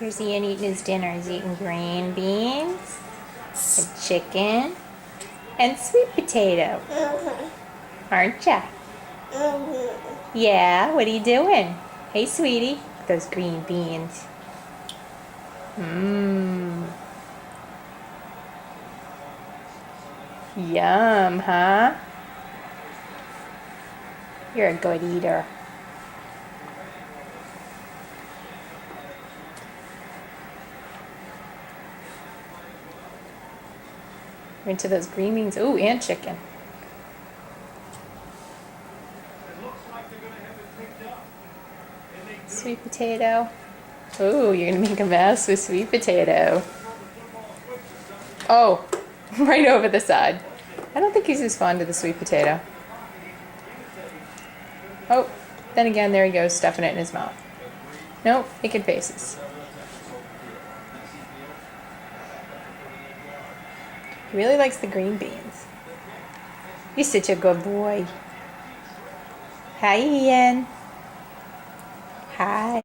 Where's Ian eating his dinner? He's eating green beans, and chicken, and sweet potato. Aren't ya? Yeah, what are you doing? Hey, sweetie. Those green beans. Mmm. Yum, huh? You're a good eater. We're into those green beans. Ooh, and chicken. Sweet potato. Ooh, you're gonna make a mess with sweet potato. Oh, right over the side. I don't think he's as fond of the sweet potato. Oh, then again, there he goes, stuffing it in his mouth. Nope, making faces. He really likes the green beans. You're such a good boy. Hi, Ian. Hi.